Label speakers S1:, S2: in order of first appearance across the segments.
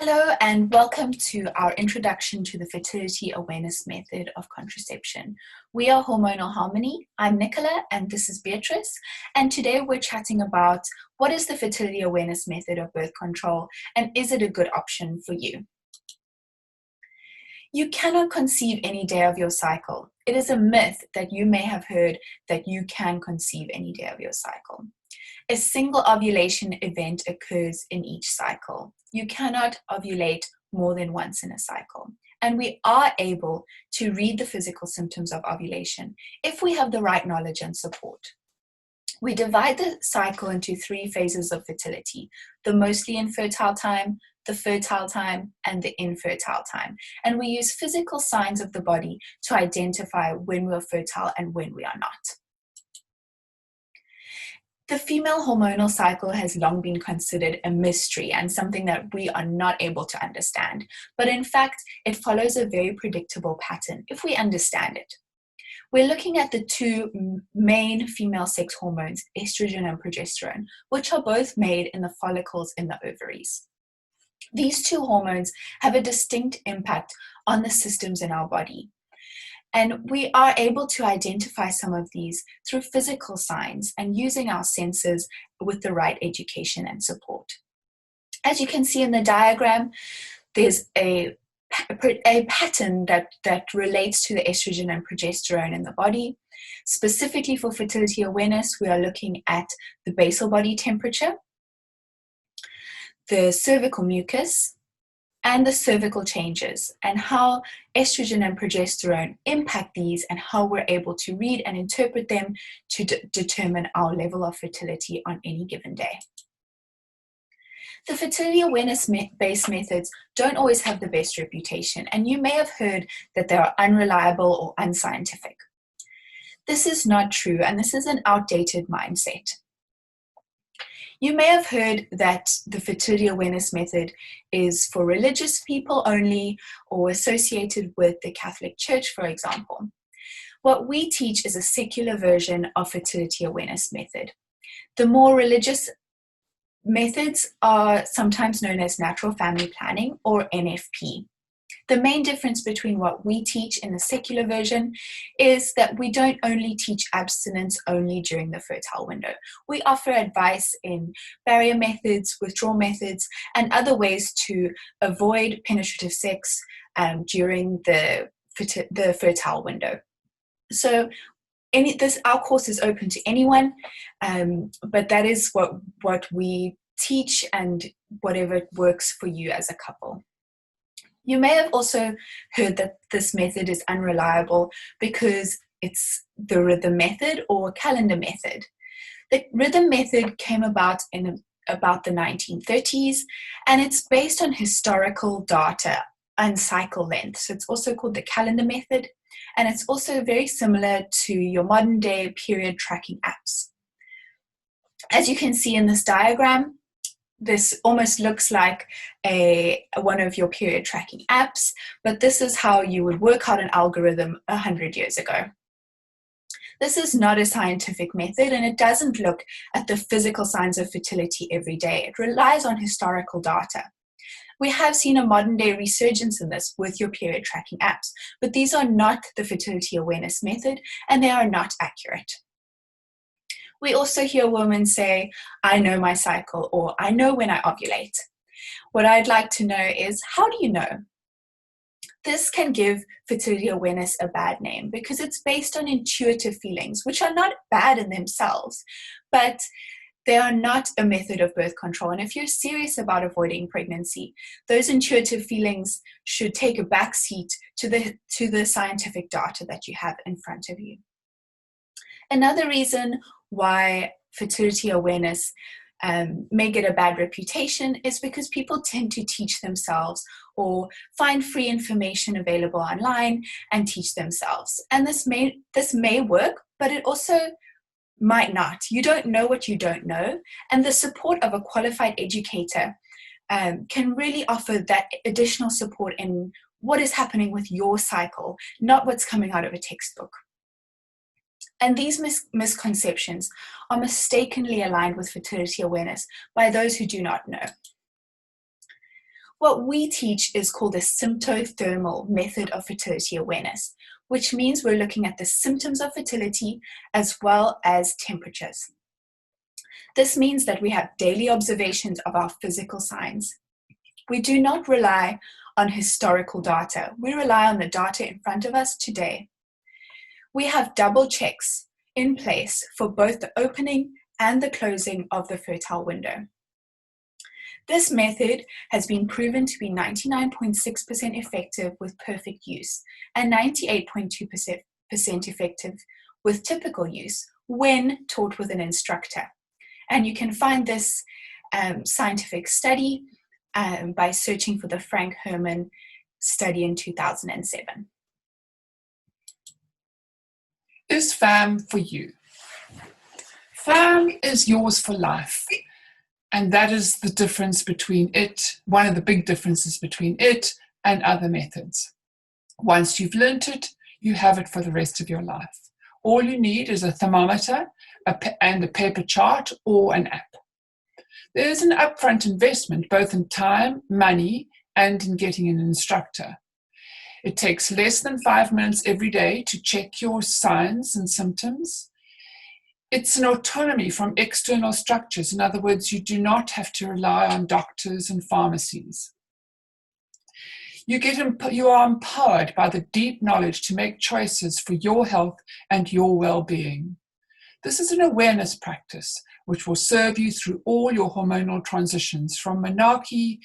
S1: Hello and welcome to our introduction to the Fertility Awareness Method of Contraception. We are Hormonal Harmony. I'm Nicola and this is Beatrice, and today we're chatting about what is the Fertility Awareness Method of birth control and is it a good option for you? You cannot conceive any day of your cycle. It is a myth that you may have heard that you can conceive any day of your cycle. A single ovulation event occurs in each cycle. You cannot ovulate more than once in a cycle. And we are able to read the physical symptoms of ovulation if we have the right knowledge and support. We divide the cycle into 3 phases of fertility: the mostly infertile time, the fertile time, and the infertile time. And we use physical signs of the body to identify when we are fertile and when we are not. The female hormonal cycle has long been considered a mystery and something that we are not able to understand. But in fact, it follows a very predictable pattern if we understand it. We're looking at the 2 main female sex hormones, estrogen and progesterone, which are both made in the follicles in the ovaries. These 2 hormones have a distinct impact on the systems in our body. And we are able to identify some of these through physical signs and using our senses with the right education and support. As you can see in the diagram, there's a pattern that relates to the estrogen and progesterone in the body. Specifically for fertility awareness, we are looking at the basal body temperature, the cervical mucus, and the cervical changes, and how estrogen and progesterone impact these and how we're able to read and interpret them to determine our level of fertility on any given day. The fertility awareness-based methods don't always have the best reputation, and you may have heard that they are unreliable or unscientific. This is not true, and this is an outdated mindset. You may have heard that the fertility awareness method is for religious people only or associated with the Catholic Church, for example. What we teach is a secular version of fertility awareness method. The more religious methods are sometimes known as natural family planning or NFP. The main difference between what we teach in the secular version is that we don't only teach abstinence only during the fertile window. We offer advice in barrier methods, withdrawal methods, and other ways to avoid penetrative sex during the fertile window. So our course is open to anyone, but that is what we teach and whatever works for you as a couple. You may have also heard that this method is unreliable because it's the rhythm method or calendar method. The rhythm method came about in about the 1930s, and it's based on historical data and cycle length. So it's also called the calendar method, and it's also very similar to your modern day period tracking apps. As you can see in this diagram, this almost looks like one of your period tracking apps, but this is how you would work out an algorithm 100 years ago. This is not a scientific method, and it doesn't look at the physical signs of fertility every day. It relies on historical data. We have seen a modern day resurgence in this with your period tracking apps, but these are not the fertility awareness method, and they are not accurate. We also hear women say, I know my cycle, or I know when I ovulate. What I'd like to know is, how do you know? This can give fertility awareness a bad name because it's based on intuitive feelings, which are not bad in themselves, but they are not a method of birth control. And if you're serious about avoiding pregnancy, those intuitive feelings should take a backseat to the scientific data that you have in front of you. Another reason why fertility awareness may get a bad reputation is because people tend to teach themselves or find free information available online and teach themselves. And this may work, but it also might not. You don't know what you don't know, and the support of a qualified educator can really offer that additional support in what is happening with your cycle, not what's coming out of a textbook. And these misconceptions are mistakenly aligned with fertility awareness by those who do not know. What we teach is called a symptothermal method of fertility awareness, which means we're looking at the symptoms of fertility as well as temperatures. This means that we have daily observations of our physical signs. We do not rely on historical data. We rely on the data in front of us today. We have double checks in place for both the opening and the closing of the fertile window. This method has been proven to be 99.6% effective with perfect use and 98.2% effective with typical use when taught with an instructor. And you can find this scientific study by searching for the Frank Herman study in 2007.
S2: Is FAM for you? FAM is yours for life. And that is the difference between it, one of the big differences between it and other methods. Once you've learnt it, you have it for the rest of your life. All you need is a thermometer and a paper chart or an app. There is an upfront investment both in time, money, and in getting an instructor. It takes less than 5 minutes every day to check your signs and symptoms. It's an autonomy from external structures. In other words, you do not have to rely on doctors and pharmacies. You are empowered by the deep knowledge to make choices for your health and your well-being. This is an awareness practice which will serve you through all your hormonal transitions, from menarche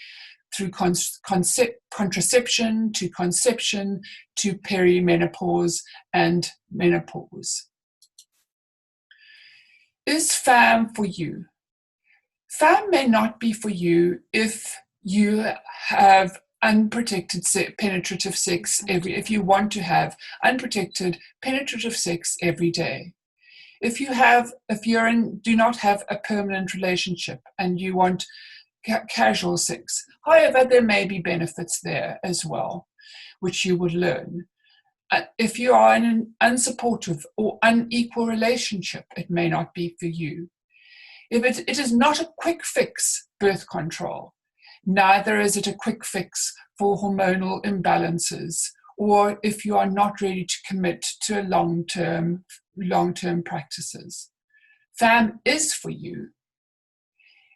S2: through contraception to conception to perimenopause and menopause. Is FAM for you? FAM may not be for you if you have unprotected penetrative sex if you want to have unprotected penetrative sex every day. If you do not have a permanent relationship and you want casual sex. However, there may be benefits there as well, which you would learn. If you are in an unsupportive or unequal relationship, it may not be for you. If it is not a quick fix, birth control, neither is it a quick fix for hormonal imbalances, or if you are not ready to commit to long-term practices. FAM is for you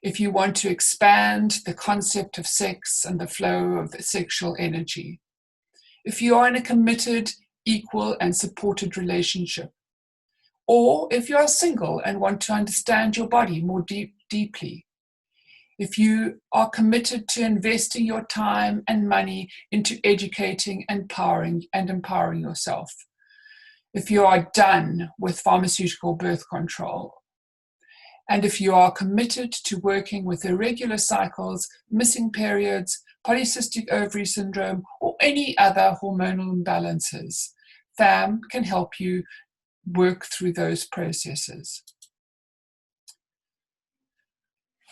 S2: if you want to expand the concept of sex and the flow of the sexual energy. If you are in a committed, equal, and supported relationship. Or if you are single and want to understand your body more deeply. If you are committed to investing your time and money into educating and empowering yourself. If you are done with pharmaceutical birth control. And if you are committed to working with irregular cycles, missing periods, polycystic ovary syndrome, or any other hormonal imbalances, FAM can help you work through those processes.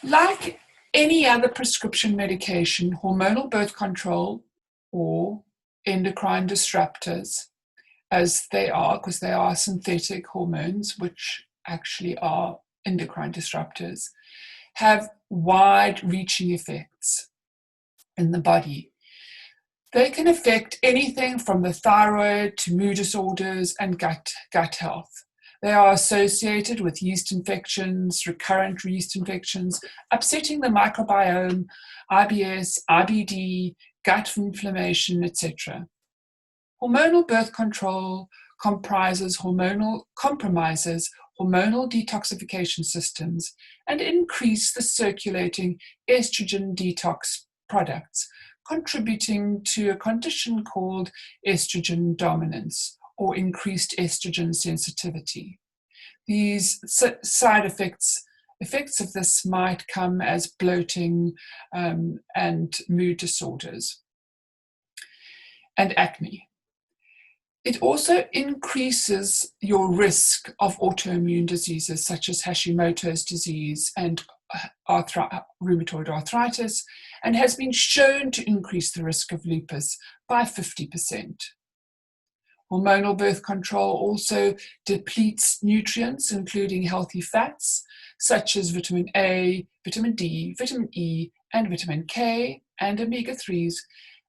S2: Like any other prescription medication, hormonal birth control or endocrine disruptors, as they are, because they are synthetic hormones, which actually are endocrine disruptors, have wide-reaching effects in the body. They can affect anything from the thyroid to mood disorders and gut health. They are associated with yeast infections, recurrent yeast infections, upsetting the microbiome, IBS, IBD, gut inflammation, etc. Hormonal birth control compromises hormonal detoxification systems and increase the circulating estrogen detox products, contributing to a condition called estrogen dominance or increased estrogen sensitivity. These side effects of this might come as bloating and mood disorders and acne. It also increases your risk of autoimmune diseases such as Hashimoto's disease and rheumatoid arthritis, and has been shown to increase the risk of lupus by 50%. Hormonal birth control also depletes nutrients, including healthy fats, such as vitamin A, vitamin D, vitamin E, and vitamin K, and omega-3s,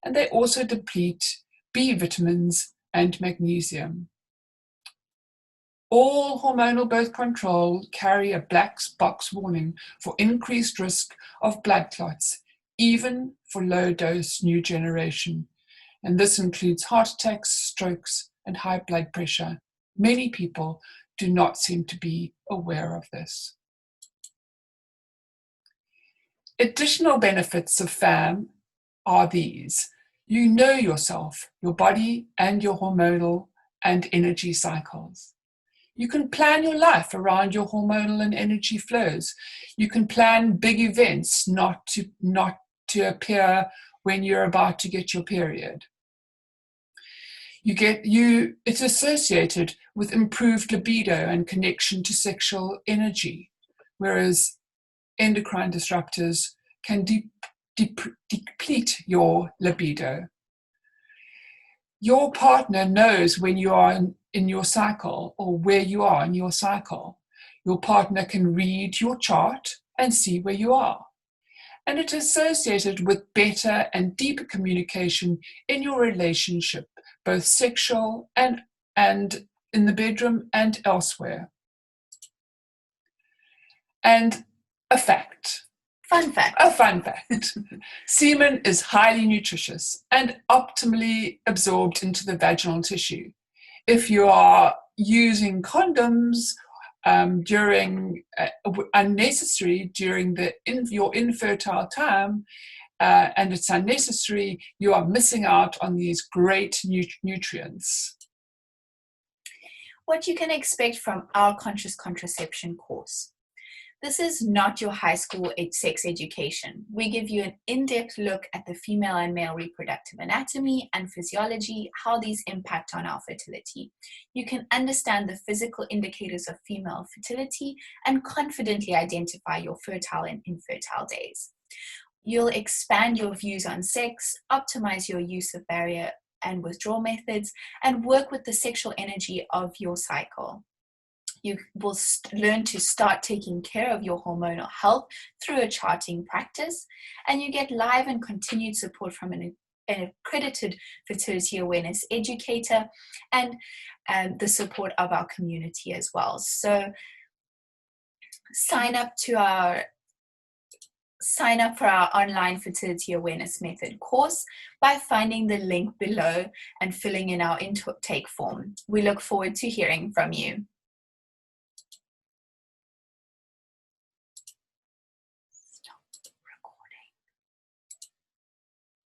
S2: and they also deplete B vitamins and magnesium. All hormonal birth control carry a black box warning for increased risk of blood clots, even for low-dose new generation. And this includes heart attacks, strokes, and high blood pressure. Many people do not seem to be aware of this. Additional benefits of FAM are these. You know yourself, your body, and your hormonal and energy cycles. You can plan your life around your hormonal and energy flows. You can plan big events not to appear when you're about to get your period. It's associated with improved libido and connection to sexual energy, whereas endocrine disruptors can deplete your libido. Your partner knows when you are in your cycle or where you are in your cycle. Your partner can read your chart and see where you are. And it's associated with better and deeper communication in your relationship, both sexual and in the bedroom and elsewhere. And a fact.
S1: Fun fact.
S2: A fun fact. Semen is highly nutritious and optimally absorbed into the vaginal tissue. If you are using condoms during unnecessary during your infertile time, and it's unnecessary, you are missing out on these great nutrients.
S1: What you can expect from our conscious contraception course. This is not your high school sex education. We give you an in-depth look at the female and male reproductive anatomy and physiology, how these impact on our fertility. You can understand the physical indicators of female fertility and confidently identify your fertile and infertile days. You'll expand your views on sex, optimize your use of barrier and withdrawal methods, and work with the sexual energy of your cycle. You will learn to start taking care of your hormonal health through a charting practice, and you get live and continued support from an accredited fertility awareness educator and the support of our community as well. So sign up for our online fertility awareness method course by finding the link below and filling in our intake form. We look forward to hearing from you.